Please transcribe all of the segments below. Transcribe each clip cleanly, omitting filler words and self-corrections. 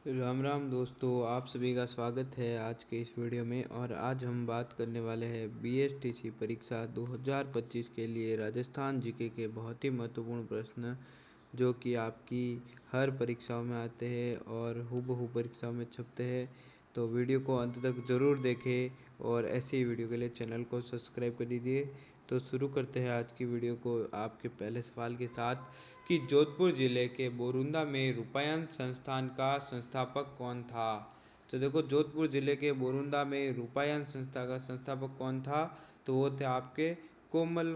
राम राम दोस्तों, आप सभी का स्वागत है आज के इस वीडियो में। और आज हम बात करने वाले हैं बीएसटीसी परीक्षा 2025 के लिए राजस्थान जीके के बहुत ही महत्वपूर्ण प्रश्न जो कि आपकी हर परीक्षाओं में आते हैं और हूबहू परीक्षाओं में छपते हैं। तो वीडियो को अंत तक ज़रूर देखें और ऐसी वीडियो के लिए चैनल को सब्सक्राइब कर दीजिए। तो शुरू करते हैं आज की वीडियो को आपके पहले सवाल के साथ कि जोधपुर जिले के बोरुंदा में रूपायन संस्थान का संस्थापक कौन था। तो देखो, जोधपुर जिले के बोरुंदा में रूपायन संस्था का संस्थापक कौन था, तो वो थे आपके कोमल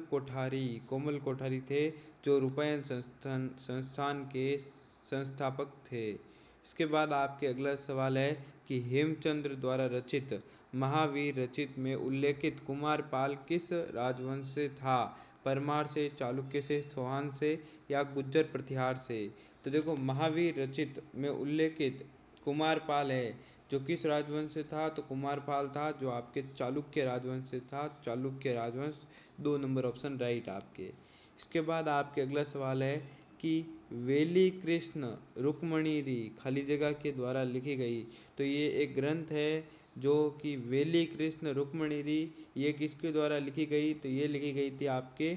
कोठारी थे जो रूपायन संस्थान के संस्थापक थे। इसके बाद आपके अगला सवाल है कि हेमचंद्र द्वारा रचित महावीर रचित में उल्लेखित कुमारपाल किस राजवंश से था, परमार से, चालुक्य से, चौहान से या गुज्जर प्रतिहार से। तो देखो, महावीर रचित में उल्लेखित कुमारपाल है जो किस राजवंश से था, तो कुमारपाल था जो आपके चालुक्य राजवंश से था। चालुक्य राजवंश 2 नंबर ऑप्शन राइट आपके। इसके बाद आपके अगला सवाल है कि वेली कृष्ण रुक्मणीरी खाली जगह के द्वारा लिखी गई। तो ये एक ग्रंथ है जो कि वेली कृष्ण रुक्मणीरी, ये किसके द्वारा लिखी गई, तो ये लिखी गई थी आपके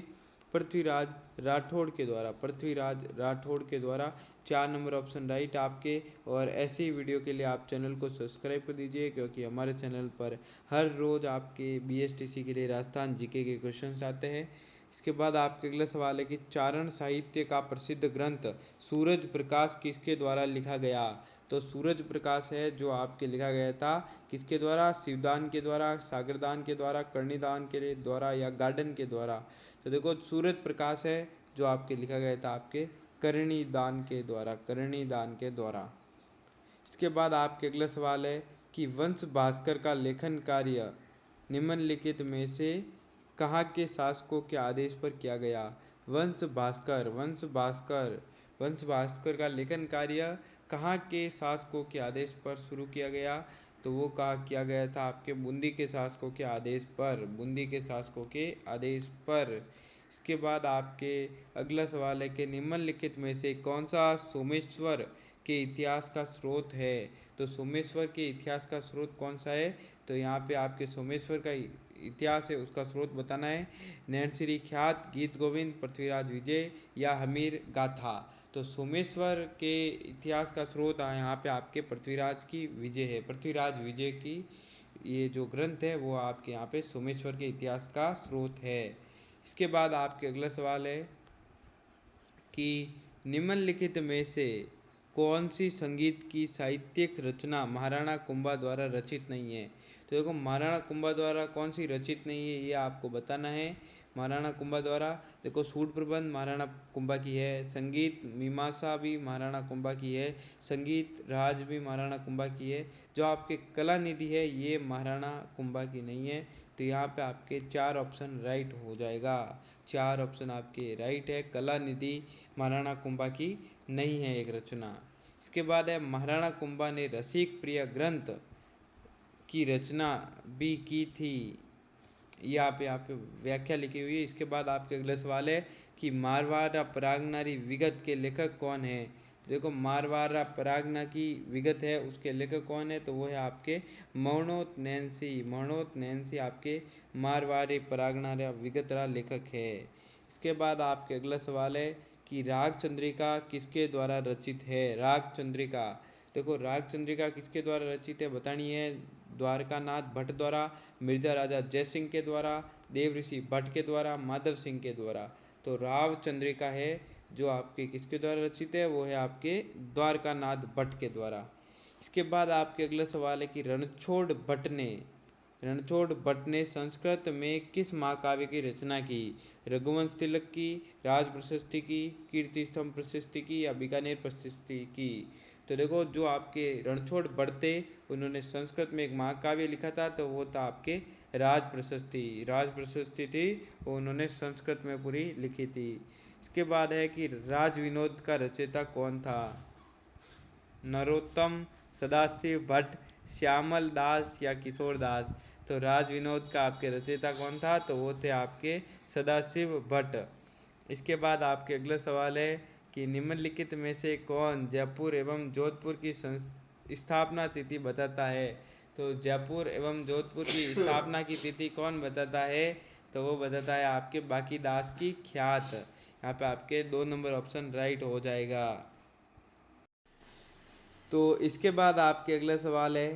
पृथ्वीराज राठौड़ के द्वारा। पृथ्वीराज राठौड़ के द्वारा 4 नंबर ऑप्शन राइट आपके। और ऐसी वीडियो के लिए आप चैनल को सब्सक्राइब कर दीजिए क्योंकि हमारे चैनल पर हर रोज़ आपके बीएसटीसी के लिए राजस्थान जीके के क्वेश्चंस आते हैं। इसके बाद आपके अगला सवाल है कि चारण साहित्य का प्रसिद्ध ग्रंथ सूरज प्रकाश किसके द्वारा लिखा गया। तो सूरज प्रकाश है जो आपके लिखा गया था किसके द्वारा, शिवदान के द्वारा, सागरदान के द्वारा, कर्णिदान के द्वारा या गार्डन के द्वारा। तो देखो, सूरज प्रकाश है जो आपके लिखा गया था आपके कर्णिदान के द्वारा। इसके बाद आपके अगला सवाल है कि वंश भास्कर का लेखन कार्य निम्नलिखित में से कहाँ के शासकों के आदेश पर किया गया। वंश भास्कर का लेखन कार्य कहाँ के शासकों के आदेश पर शुरू किया गया, तो वो कहा किया गया था आपके बूंदी के शासकों के आदेश पर। इसके बाद आपके अगला सवाल है कि निम्नलिखित में से कौन सा सोमेश्वर के इतिहास का स्रोत है। तो सोमेश्वर के इतिहास का स्रोत कौन सा है, तो यहाँ पे आपके सोमेश्वर का इतिहास है उसका स्रोत बताना है। नैनश्री ख्यात, गीत गोविंद, पृथ्वीराज विजय या हमीर गाथा। तो सोमेश्वर के इतिहास का स्रोत यहाँ पे आपके पृथ्वीराज विजय की ये जो ग्रंथ है वो आपके यहाँ पे सोमेश्वर के इतिहास का स्रोत है। इसके बाद आपके अगला सवाल है कि निम्नलिखित में से कौन सी संगीत की साहित्यिक रचना महाराणा कुंभा द्वारा रचित नहीं है। तो देखो, महाराणा कुंभा द्वारा कौन सी रचित नहीं है ये आपको बताना है। महाराणा कुंभा द्वारा देखो, सूट प्रबंध महाराणा कुंभा की है, संगीत मीमांसा भी महाराणा कुंभा की है, संगीत राज भी महाराणा कुंभा की है। जो आपके कला निधि है ये महाराणा कुंभा की नहीं है। तो यहाँ पे आपके 4 ऑप्शन राइट हो जाएगा। 4 ऑप्शन आपके राइट है। कला निधि महाराणा कुंभा की नहीं है एक रचना। इसके बाद है महाराणा कुंभा ने रसिक प्रिय ग्रंथ की रचना भी की थी, यहाँ पे व्याख्या लिखी हुई है। इसके बाद आपके अगले सवाल है कि मारवाड़ा परागनारी विगत के लेखक कौन है। तो देखो, मारवाड़ा परागना की विगत है उसके लेखक कौन है, तो वो है आपके मरणोत नैन्सी आपके मारवाड़ी परागनारा विगतरा लेखक है। इसके बाद आपके अगला सवाल है कि राग चंद्रिका किसके द्वारा रचित है। राग चंद्रिका, देखो राग चंद्रिका किसके द्वारा रचित है बतानी है। द्वारकानाथ भट्ट द्वारा, मिर्जा राजा जय सिंह के द्वारा, देव ऋषि भट्ट के द्वारा, माधव सिंह के द्वारा। तो राव चंद्रिका है जो आपके किसके द्वारा रचित है, वो है आपके द्वारकानाथ भट्ट के द्वारा। इसके बाद आपके अगला सवाल है कि रणछोड़ भट्ट ने संस्कृत में किस महाकाव्य की रचना की। रघुवंश तिलक की, राज प्रशस्ति की, कीर्ति स्तंभ प्रशस्ति की या बीकानेर प्रशस्ति की। तो देखो, जो आपके रणछोड़ भट्ट थे उन्होंने संस्कृत में एक महाकाव्य लिखा था, तो वो था आपके राज प्रशस्ति थी, वो उन्होंने संस्कृत में पूरी लिखी थी। इसके बाद है कि राज विनोद का रचयिता कौन था। नरोत्तम, सदाशिव भट्ट, श्यामल दास या किशोर दास। तो राज विनोद का आपके रचयिता कौन था, तो वो थे आपके सदाशिव भट्ट। इसके बाद आपके अगला सवाल है कि निम्नलिखित में से कौन जयपुर एवं जोधपुर की स्थापना तिथि बताता है। तो जयपुर एवं जोधपुर की स्थापना की तिथि कौन बताता है? तो वो बताता है आपके बांकीदास की ख्यात। यहाँ पे आपके 2 नंबर ऑप्शन राइट हो जाएगा। तो इसके बाद आपके अगला सवाल है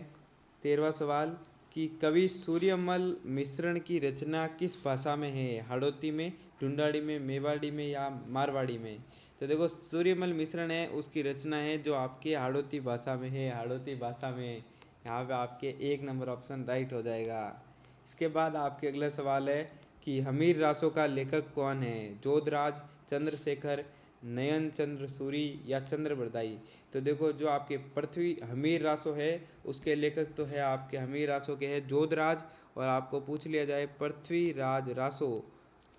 13वां सवाल कि कवि सूर्यमल मिश्रण की रचना किस भाषा में है? हाड़ौती में, ढूंढाड़ी में, मेवाड़ी में या मारवाड़ी में? तो देखो सूर्यमल मिश्रण है उसकी रचना है जो आपके हाड़ौती भाषा में है, हाड़ौती भाषा में। यहाँ पे आपके 1 नंबर ऑप्शन राइट हो जाएगा। इसके बाद आपके अगला सवाल है कि हमीर रासों का लेखक कौन है? जोधराज, चंद्रशेखर, नयन चंद्र सूरी या चंद्रबरदाई? तो देखो जो आपके पृथ्वी हमीर रासो है उसके लेखक तो है आपके हमीर रासो के है जोधराज। और आपको पूछ लिया जाए पृथ्वीराज रासो,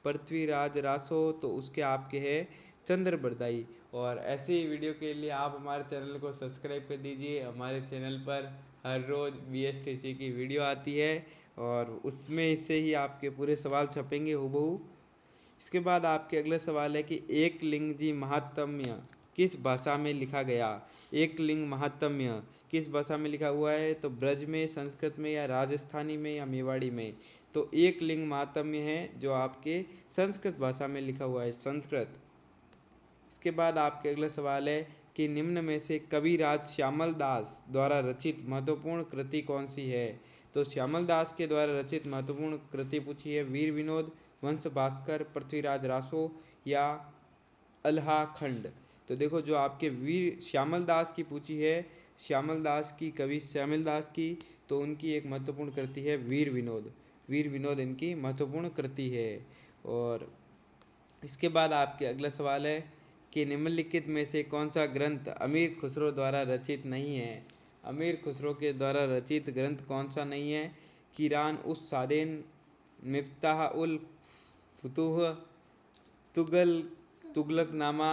पृथ्वीराज रासो तो उसके आपके है चंद्रबरदाई। और ऐसे ही वीडियो के लिए आप हमारे चैनल को सब्सक्राइब कर दीजिए। हमारे चैनल पर हर रोज़ BSTC की वीडियो आती है और उसमें से ही आपके पूरे सवाल छपेंगे हूबहू। इसके बाद आपके अगला सवाल है कि एक लिंग जी महात्म्य किस भाषा में लिखा गया? एक लिंग महात्म्य किस भाषा में लिखा हुआ है? तो ब्रज में, संस्कृत में या राजस्थानी में या मेवाड़ी में? तो एक लिंग महात्म्य है जो आपके संस्कृत भाषा में लिखा हुआ है, संस्कृत। इसके बाद आपके अगला सवाल है कि निम्न में से कविराज श्यामल दास द्वारा रचित महत्वपूर्ण कृति कौन सी है? तो श्यामल दास के द्वारा रचित महत्वपूर्ण कृति पूछी है वीर विनोद, वंश भास्कर, पृथ्वीराज रासो या अल्हा खंड? तो देखो जो आपके वीर श्यामल दास की पूछी है, श्यामल दास की, कवि श्यामल दास की, तो उनकी एक महत्वपूर्ण कृति है वीर विनोद। वीर विनोद इनकी महत्वपूर्ण कृति है। और इसके बाद आपके अगला सवाल है कि निम्नलिखित में से कौन सा ग्रंथ अमीर खुसरो द्वारा रचित नहीं है? अमीर खुसरो के द्वारा रचित ग्रंथ कौन सा नहीं है? कीरान उस सादेन, मिफ्ताह उल फुतूह, तुगल तुगलकनामा,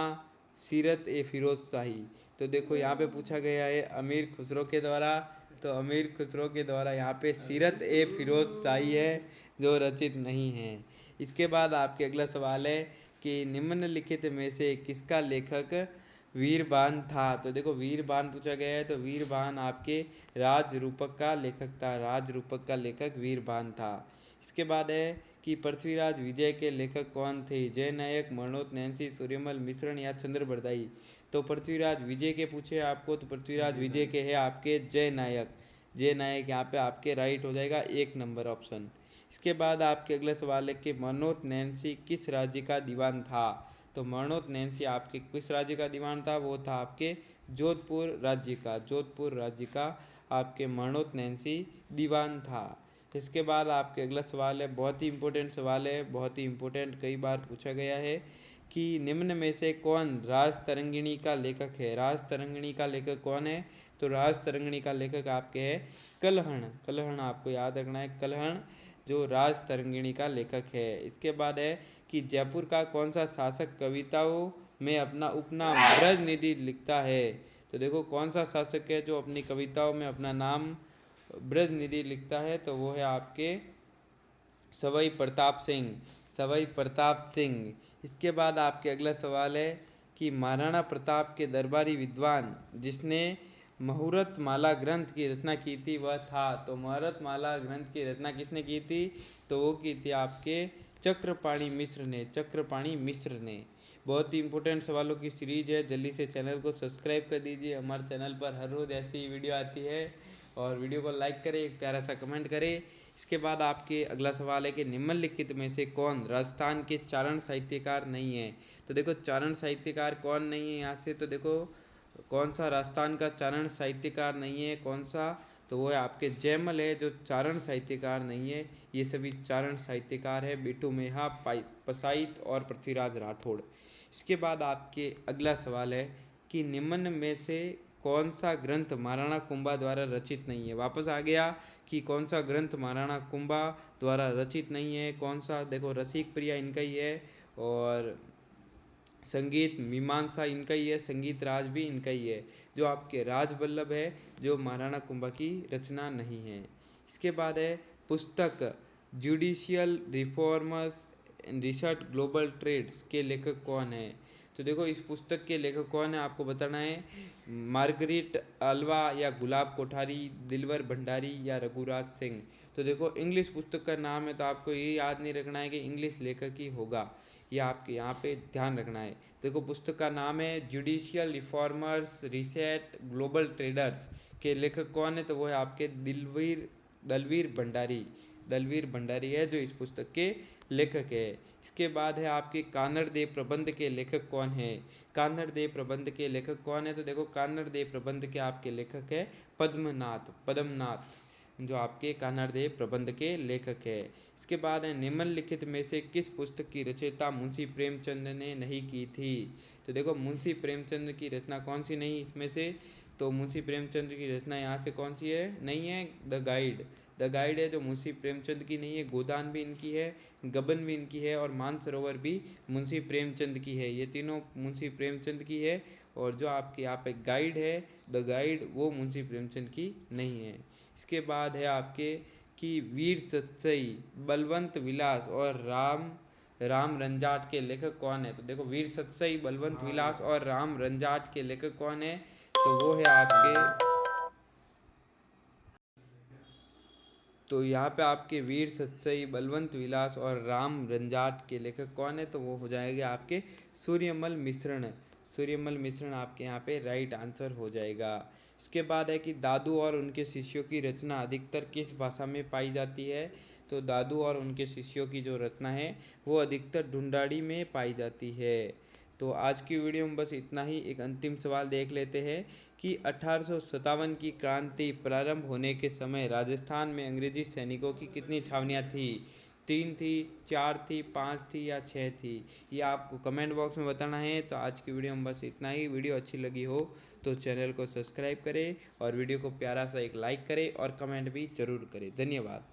सीरत ए फिरोज शाही? तो देखो यहाँ पे पूछा गया है अमीर खुसरो के द्वारा, तो अमीर खुसरो के द्वारा यहाँ पे सीरत ए फिरोज शाही है जो रचित नहीं है। इसके बाद आपके अगला सवाल है कि निम्नलिखित में से किसका लेखक वीरबान था? तो देखो वीरबान पूछा गया है, तो वीरबान आपके राज रूपक का लेखक था, राज रूपक का लेखक वीरबान था। इसके बाद है कि पृथ्वीराज विजय के लेखक कौन थे? जय नायक, मरणोत नैन्सी, सूर्यमल मिश्रण या चंद्रबरदाई? तो पृथ्वीराज विजय के पूछे आपको, तो पृथ्वीराज विजय के है आपके जय नायक। जय नायक यहाँ पे आपके राइट हो जाएगा 1 नंबर ऑप्शन। इसके बाद आपके अगले सवाल है कि मरणोत नैन्सी किस राज्य का दीवान था? तो मरणोत नैन्सी आपके किस राज्य का दीवान था? वो था आपके जोधपुर राज्य का, जोधपुर राज्य का आपके मरणोत नैन्सी दीवान था। इसके बाद आपके अगला सवाल है, बहुत ही इंपॉर्टेंट सवाल है, बहुत ही इंपॉर्टेंट, कई बार पूछा गया है कि निम्न में से कौन राज तरंगिणी का लेखक है? राज तरंगिणी का लेखक कौन है? तो राज तरंगिणी का लेखक आपके है कल्हण। कल्हण आपको याद रखना है, कल्हण जो राज तरंगिणी का लेखक है। इसके बाद है कि जयपुर का कौन सा शासक कविताओं में अपना उपनाम ब्रज निधि लिखता है? तो देखो कौन सा शासक है जो अपनी कविताओं में अपना नाम ब्रज निधि लिखता है? तो वो है आपके सवाई प्रताप सिंह, सवाई प्रताप सिंह। इसके बाद आपके अगला सवाल है कि महाराणा प्रताप के दरबारी विद्वान जिसने मुहूर्त माला ग्रंथ की रचना की थी वह था? तो मुहूर्त माला ग्रंथ की रचना किसने की थी? तो वो की थी आपके चक्रपाणि मिश्र ने, चक्रपाणि मिश्र ने। बहुत ही इंपॉर्टेंट सवालों की सीरीज है, जल्दी से चैनल को सब्सक्राइब कर दीजिए। हमारे चैनल पर हर रोज़ ऐसी वीडियो आती है। और वीडियो को लाइक करें, एक प्यारा सा कमेंट करें। इसके बाद आपके अगला सवाल है कि निम्नलिखित में से कौन राजस्थान के चारण साहित्यकार नहीं है? तो देखो चारण साहित्यकार कौन नहीं है यहाँ से, तो देखो कौन सा राजस्थान का चारण साहित्यकार नहीं है, कौन सा? तो वो है आपके जयमल है जो चारण साहित्यकार नहीं है। ये सभी चारण साहित्यकार है, बिट्टू मेहा, पसाइत और पृथ्वीराज राठौड़। इसके बाद आपके अगला सवाल है कि निम्न में से कौन सा ग्रंथ महाराणा कुंभा द्वारा रचित नहीं है? वापस आ गया कि कौन सा ग्रंथ महाराणा कुंभा द्वारा रचित नहीं है, कौन सा? देखो रसिक प्रिया इनका ही है और संगीत मीमांसा इनका ही है, संगीत राज भी इनका ही है। जो आपके राजवल्लभ है जो महाराणा कुंभा की रचना नहीं है। इसके बाद है पुस्तक judicial reformers and research global trades के लेखक कौन है? तो देखो इस पुस्तक के लेखक कौन है आपको बताना है। मार्गरेट अल्वा या गुलाब कोठारी, दिलवर भंडारी या रघुराज सिंह। तो देखो इंग्लिश पुस्तक का नाम है तो आपको ये याद नहीं रखना है कि इंग्लिश लेखक ही होगा, ये आपके यहाँ पे ध्यान रखना है। देखो पुस्तक का नाम है judicial reformers reset global traders. के लेखक कौन है, तो वो है आपके दलवीर भंडारी। दलवीर भंडारी है जो इस पुस्तक के लेखक है। इसके बाद है आपके कानड़ देव प्रबंध के लेखक कौन है। कानड़ देव प्रबंध के लेखक कौन है, तो देखो कानड़ देव प्रबंध के आपके लेखक है पद्मनाथ, जो आपके कानड़ देव प्रबंध के लेखक है। इसके बाद है निम्नलिखित में से किस पुस्तक की रचयिता मुंशी प्रेमचंद ने नहीं की थी। तो देखो मुंशी प्रेमचंद की रचना कौन सी नहीं इसमें से, तो मुंशी प्रेमचंद की रचना यहाँ से कौन सी है, नहीं है द गाइड है जो मुंशी प्रेमचंद की नहीं है। गोदान भी इनकी है, गबन भी इनकी है और मानसरोवर भी मुंशी प्रेमचंद की है। ये तीनों मुंशी प्रेमचंद की है। और जो आपके यहाँ पे गाइड है द गाइड, वो मुंशी प्रेमचंद की नहीं है। इसके बाद है आपके कि वीर सतसई, बलवंत विलास और राम रंजाट के लेखक कौन है। तो देखो वीर सतसई, बलवंत विलास और राम रंजाट के लेखक कौन है, तो वो है आपके, तो यहाँ पे आपके वीर सतसई, बलवंत विलास और राम रंजाट के लेखक कौन है, तो वो हो जाएंगे आपके सूर्यमल मिश्रण। सूर्यमल मिश्रण आपके यहाँ पे राइट आंसर हो जाएगा। इसके बाद है कि दादू और उनके शिष्यों की रचना अधिकतर किस भाषा में पाई जाती है। तो दादू और उनके शिष्यों की जो रचना है वो अधिकतर ढूंढाड़ी में पाई जाती है। तो आज की वीडियो में बस इतना ही। एक अंतिम सवाल देख लेते हैं कि 1857 की क्रांति प्रारंभ होने के समय राजस्थान में अंग्रेजी सैनिकों की कितनी छावनियाँ थी। 3 थी, 4 थी, 5 थी या 6 थी, ये आपको कमेंट बॉक्स में बताना है। तो आज की वीडियो में बस इतना ही। वीडियो अच्छी लगी हो तो चैनल को सब्सक्राइब करें और वीडियो को प्यारा सा एक लाइक करें और कमेंट भी ज़रूर करें। धन्यवाद।